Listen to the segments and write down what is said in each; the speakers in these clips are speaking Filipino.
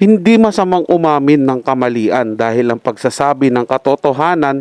Hindi masamang umamin ng kamalian dahil ang pagsasabi ng katotohanan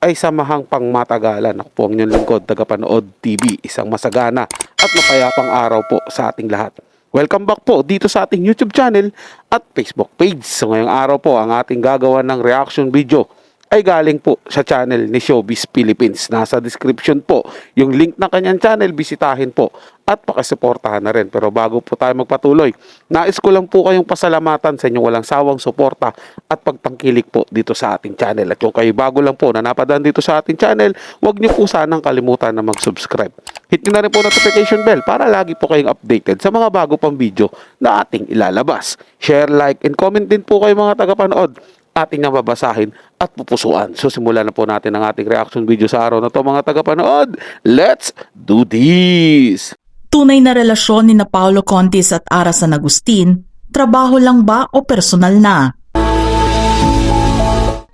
ay samahang pangmatagalan. Ako po ang inyong lingkod, tagapanood TV, isang masagana at mapayapang araw po sa ating lahat. Welcome back po dito sa ating YouTube channel at Facebook page. So ngayong araw po ang ating gagawa ng reaction video ay galing po sa channel ni Showbiz Philippines. Nasa description po yung link ng kanyang channel, bisitahin po at pakisuportahan na rin. Pero bago po tayo magpatuloy, nais ko lang po kayong pasalamatan sa inyong walang sawang suporta at pagtangkilik po dito sa ating channel. At kung kayo bago lang po na napadaan dito sa ating channel, huwag niyo po sanang kalimutan na mag-subscribe. Hit niyo na rin po notification bell para lagi po kayong updated sa mga bago pang video na ating ilalabas. Share, like, and comment din po kayo mga tagapanood. Ating nababasahin at pupusuan. So simulan na po natin ang ating reaction video sa araw na to mga tagapanood. Let's do this! Tunay na relasyon ni Paulo Contis at Ara San Agustin, trabaho lang ba o personal na?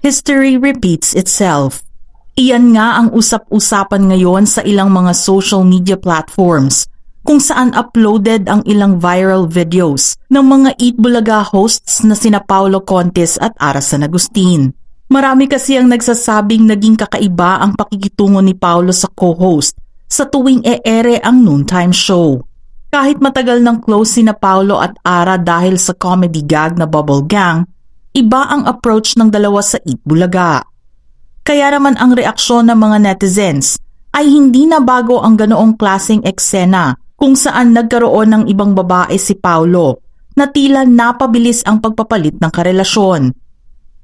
History repeats itself. Iyan nga ang usap-usapan ngayon sa ilang mga social media platforms kung saan uploaded ang ilang viral videos ng mga Eat Bulaga hosts na sina Paulo Contis at Ara San Agustin. Marami kasi ang nagsasabing naging kakaiba ang pakikitungo ni Paulo sa co-host sa tuwing e-ere ang noontime show. Kahit matagal ng close sina Paulo at Ara dahil sa comedy gag na Bubble Gang, iba ang approach ng dalawa sa Eat Bulaga. Kaya naman ang reaksyon ng mga netizens ay hindi na bago ang ganoong klaseng eksena kung saan nagkaroon ng ibang babae si Paulo na tila napabilis ang pagpapalit ng karelasyon.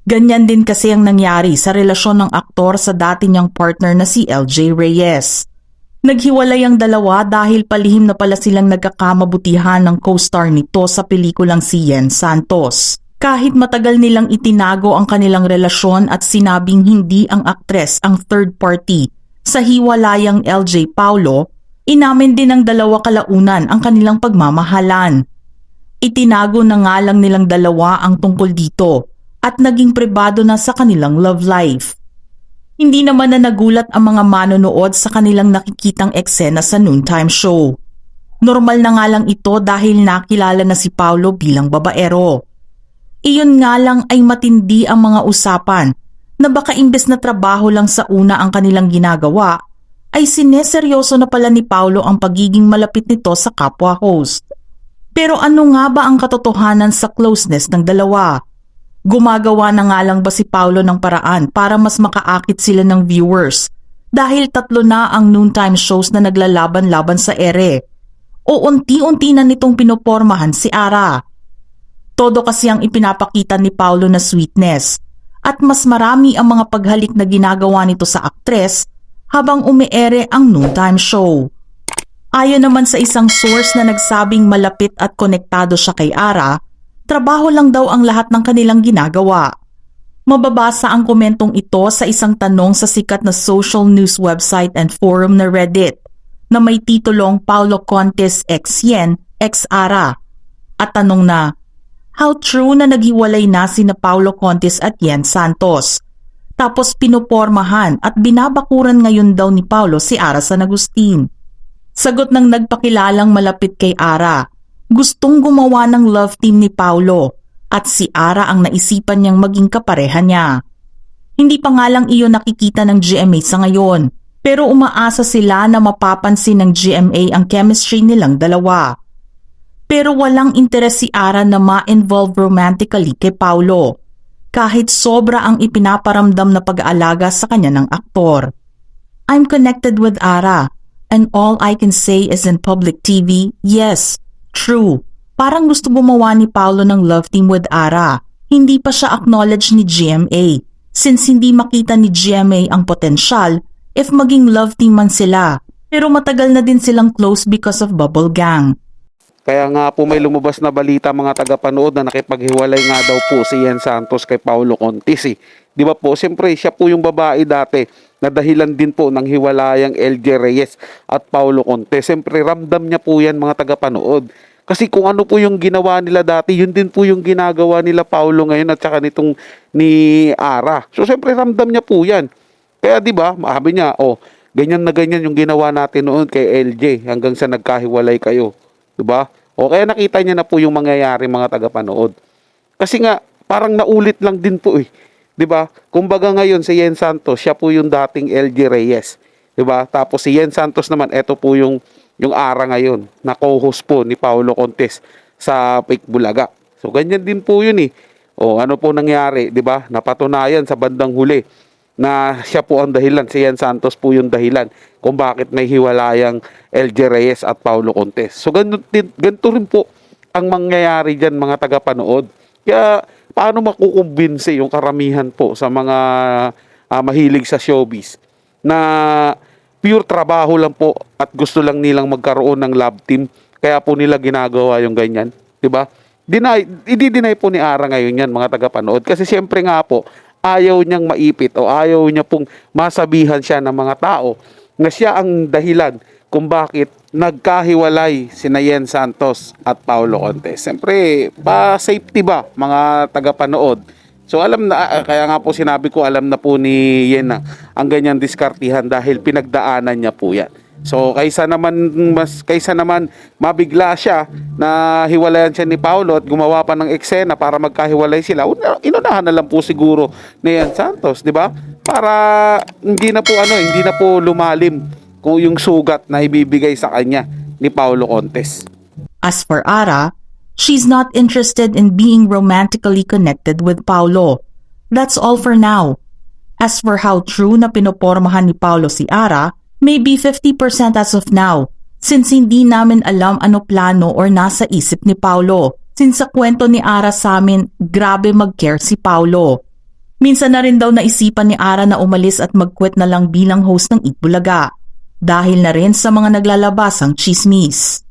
Ganyan din kasi ang nangyari sa relasyon ng aktor sa dati niyang partner na si LJ Reyes. Naghiwalay ang dalawa dahil palihim na pala silang nagkakamabutihan ng co-star nito sa pelikulang si Yen Santos. Kahit matagal nilang itinago ang kanilang relasyon at sinabing hindi ang aktres ang third party sa hiwalayang LJ Paulo, inamin din ng dalawa kalaunan ang kanilang pagmamahalan. Itinago na nga lang nilang dalawa ang tungkol dito at naging pribado na sa kanilang love life. Hindi naman na nagulat ang mga manonood sa kanilang nakikitang eksena sa noontime show. Normal na nga lang ito dahil nakilala na si Paulo bilang babaero. Iyon nga lang ay matindi ang mga usapan na baka imbes na trabaho lang sa una ang kanilang ginagawa, ay sineseryoso na pala ni Paulo ang pagiging malapit nito sa kapwa host. Pero ano nga ba ang katotohanan sa closeness ng dalawa? Gumagawa na nga lang ba si Paulo ng paraan para mas makaakit sila ng viewers dahil tatlo na ang noontime shows na naglalaban-laban sa ere? O unti-unti na nitong pinopormahan si Ara? Todo kasi ang ipinapakita ni Paulo na sweetness at mas marami ang mga paghalik na ginagawa nito sa aktres habang umiere ang noontime show. Ayon naman sa isang source na nagsabing malapit at konektado siya kay Ara, trabaho lang daw ang lahat ng kanilang ginagawa. Mababasa ang komentong ito sa isang tanong sa sikat na social news website and forum na Reddit na may titulong Paulo Contis x Yen x Ara at tanong na, how true na naghiwalay na sina Paulo Contis at Yen Santos? Tapos pinopormahan at binabakuran ngayon daw ni Paulo si Ara San Agustin. Sagot ng nagpakilalang malapit kay Ara, gustong gumawa ng love team ni Paulo at si Ara ang naisipan niyang maging kapareha niya. Hindi pa nga lang iyon nakikita ng GMA sa ngayon, pero umaasa sila na mapapansin ng GMA ang chemistry nilang dalawa. Pero walang interes si Ara na ma-involve romantically kay Paulo, kahit sobra ang ipinaparamdam na pag-aalaga sa kanya ng aktor. I'm connected with Ara, and all I can say is in public TV, yes, true. Parang gusto gumawa ni Paulo ng love team with Ara. Hindi pa siya acknowledge ni GMA, since hindi makita ni GMA ang potensyal if maging love team man sila. Pero matagal na din silang close because of Bubble Gang. Kaya nga po may lumabas na balita mga tagapanood na nakipaghiwalay nga daw po si Yen Santos kay Paulo Contis. Di ba po? Siyempre siya po yung babae dati na dahilan din po ng hiwalayang LJ Reyes at Paulo Contis. Siyempre ramdam niya po yan mga tagapanood. Kasi kung ano po yung ginawa nila dati, yun din po yung ginagawa nila Paulo ngayon at saka nitong ni Ara. So siyempre ramdam niya po yan. Kaya di ba, sabi niya, oh, ganyan na ganyan yung ginawa natin noon kay LJ hanggang sa nagkahiwalay kayo. Diba? O kaya nakita niya na po yung mangyayari mga tagapanood. Kasi nga, parang naulit lang din po eh. 'Di ba? Kumbaga ngayon si Yen Santos, siya po yung dating LG Reyes. 'Di ba? Tapos si Yen Santos naman, ito po yung Ara ngayon, na co-host po ni Paulo Contes sa Fake Bulaga. So ganyan din po yun eh. O ano po nangyari, 'di ba? Napatunayan sa bandang huli na siya po ang dahilan, si Yen Santos po yung dahilan kung bakit may hiwalayang LG Reyes at Paulo Contes. So ganito rin po ang mangyayari diyan, mga tagapanood. Kaya paano makukumbinse yung karamihan po sa mga mahilig sa showbiz na pure trabaho lang po at gusto lang nilang magkaroon ng love team, kaya po nila ginagawa yung ganyan, 'di ba? I-deny po ni Ara ngayon yan, mga tagapanood, kasi siyempre nga po ayaw niyang maipit o ayaw niya pong masabihan siya ng mga tao na siya ang dahilan kung bakit nagkahiwalay sina Yen Santos at Paulo Contes. Siyempre, pa-safety ba, mga tagapanood? So alam na, kaya nga po sinabi ko, alam na po ni Yen na ang ganyang diskartihan dahil pinagdaanan niya po yan. So kaysa naman mabigla siya na hiwalayan siya ni Paulo at gumawa pa ng eksena para magkahiwalay sila, inunahan na lang po siguro ni Yen Santos, di ba? Para hindi na po lumalim kung yung sugat na ibibigay sa kanya ni Paulo Contes. As for Ara, she's not interested in being romantically connected with Paulo. That's all for now. As for how true na pinopormahan ni Paulo si Ara, maybe 50% as of now, since hindi namin alam ano plano or nasa isip ni Paulo. Since sa kwento ni Ara sa amin, grabe mag-care si Paulo. Minsan na rin daw naisipan ni Ara na umalis at mag-quit na lang bilang host ng Itbulaga, dahil na rin sa mga naglalabasang chismis.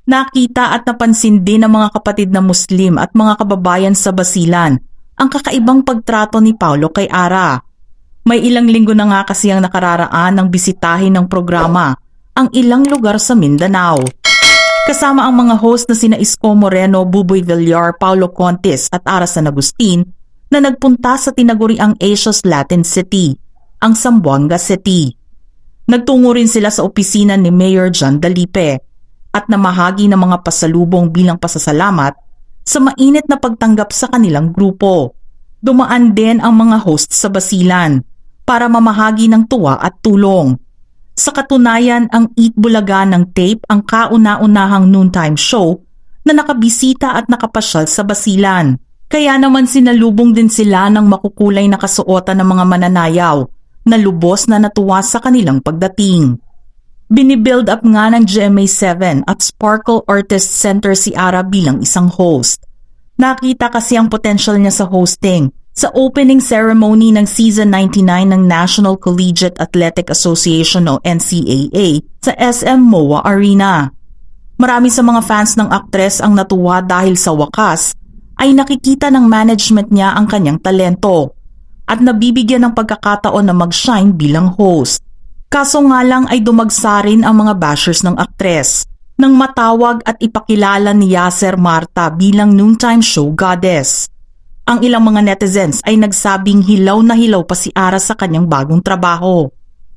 Nakita at napansin din ng mga kapatid na Muslim at mga kababayan sa Basilan ang kakaibang pagtrato ni Paulo kay Ara. May ilang linggo na nga kasi ang nakararaan ng bisitahin ng programa ang ilang lugar sa Mindanao. Kasama ang mga host na sina Isko Moreno, Buboy Villar, Paulo Contes at Ara San Agustin na nagpunta sa tinaguriang Asia's Latin City, ang Zamboanga City. Nagtungo rin sila sa opisina ni Mayor John Dalipe at namahagi ng mga pasalubong bilang pasasalamat sa mainit na pagtanggap sa kanilang grupo. Dumaan din ang mga host sa Basilan para mamahagi ng tuwa at tulong. Sa katunayan, ang Eat Bulaga ng tape ang kauna-unahang noontime show na nakabisita at nakapasyal sa Basilan. Kaya naman sinalubong din sila ng makukulay na kasuotan ng mga mananayaw na lubos na natuwa sa kanilang pagdating. Binibuild up nga ng GMA7 at Sparkle Artist Center si Ara bilang isang host. Nakita kasi ang potential niya sa hosting sa opening ceremony ng Season 99 ng National Collegiate Athletic Association o NCAA sa SM MOA Arena. Marami sa mga fans ng aktres ang natuwa dahil sa wakas ay nakikita ng management niya ang kanyang talento at nabibigyan ng pagkakataon na mag-shine bilang host. Kaso nga lang ay dumagsa rin ang mga bashers ng aktres nang matawag at ipakilala ni Yasser Marta bilang noontime show goddess. Ang ilang mga netizens ay nagsabing hilaw na hilaw pa si Ara sa kanyang bagong trabaho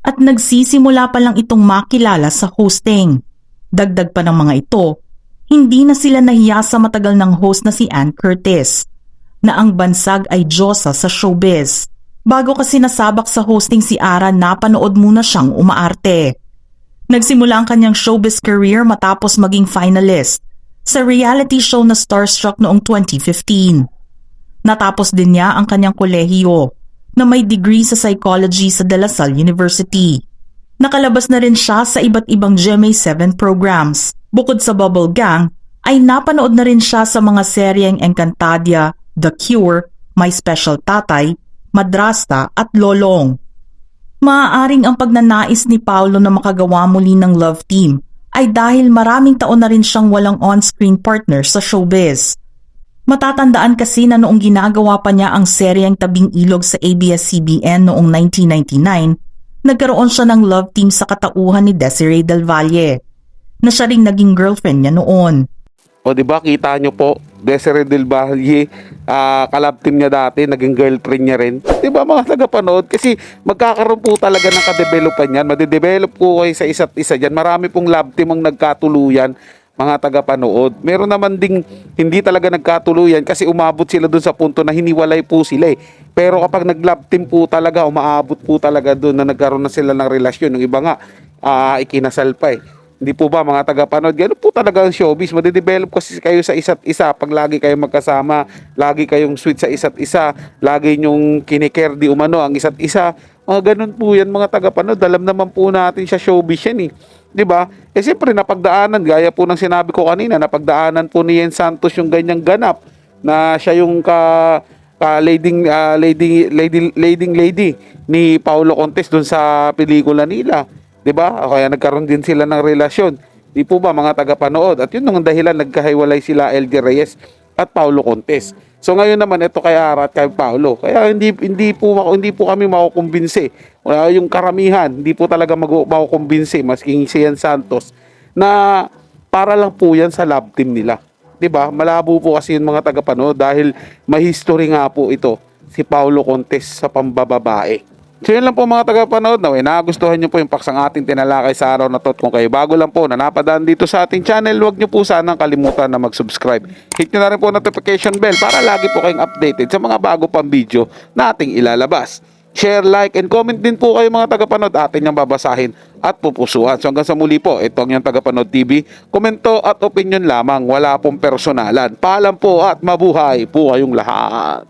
at nagsisimula pa lang itong makilala sa hosting. Dagdag pa ng mga ito, hindi na sila nahiya sa matagal ng host na si Ann Curtis na ang bansag ay diyosa sa showbiz. Bago kasi nasabak sa hosting si Ara, napanood muna siyang umaarte. Nagsimula ang kanyang showbiz career matapos maging finalist sa reality show na Starstruck noong 2015. Natapos din niya ang kanyang kolehiyo na may degree sa psychology sa De La Salle University. Nakalabas na rin siya sa iba't ibang GMA7 programs. Bukod sa Bubble Gang, ay napanood na rin siya sa mga seryeng Encantadia, The Cure, My Special Tatay, Madrasta at Lolong. Maaaring ang pagnanais ni Paulo na makagawa muli ng love team ay dahil maraming taon na rin siyang walang on-screen partner sa showbiz. Matatandaan kasi na noong ginagawa pa niya ang seryeng Tabing Ilog sa ABS-CBN noong 1999, nagkaroon siya ng love team sa katauhan ni Desiree Del Valle, na siya ring naging girlfriend niya noon. O di ba, kita nyo po, Desiree Del Valle, kalab team niya dati, naging girlfriend niya rin. Di ba mga tagapanood? Kasi magkakaroon po talaga ng kadevelopan yan, madedevelop po kayo sa isa't isa dyan. Marami pong love team ang nagkatuluyan mga tagapanood. Meron naman ding hindi talaga nagkatuluyan kasi umabot sila doon sa punto na hiniwalay po sila eh. Pero kapag nag-love team po talaga, umaabot po talaga doon na nagkaroon na sila ng relasyon. Yung iba nga, ikinasal pa eh. Hindi po ba mga tagapanood? Ganun po talaga ang showbiz. Madidevelop kasi kayo sa isa't isa. Pag lagi kayong magkasama, lagi kayong sweet sa isa't isa, lagi nyong kinikare di umano ang isa't isa. Mga ganun po yan mga tagapanood. Alam naman po natin sa showbiz yan eh. 'Di ba? Eh siyempre napagdaanan, gaya po ng sinabi ko kanina, napagdaanan po ni Yen Santos yung ganyang ganap na siya yung lady ni Paulo Contes doon sa pelikula nila. 'Di ba? Kaya nagkaroon din sila ng relasyon. Di po ba mga tagapanood? At yun ang dahilan nagkahiwalay sila LJ Reyes at Paulo Contes. So ngayon naman ito kay Ara at kay Paulo. Kaya hindi po kami makukumbinsi. Wala yung karamihan, hindi po talaga makukumbinsi maski si Yen Santos na para lang po yan sa love team nila. 'Di ba? Malabo po kasi yung mga tagapanood dahil may history nga po ito si Paulo Contes sa pambababae. So yun lang po mga tagapanood, na nagustuhan nyo po yung paksang ating tinalakay sa araw na to. At kung kayo bago lang po na napadaan dito sa ating channel, huwag nyo po sanang kalimutan na mag-subscribe. Hit nyo na rin po notification bell para lagi po kayong updated sa mga bago pang video na ating ilalabas. Share, like, and comment din po kayo mga tagapanood, atin yung babasahin at pupusuan. So hanggang sa muli po, itong yung Tagapanood TV. Komento at opinion lamang, wala pong personalan. Paalam po at mabuhay po kayong lahat.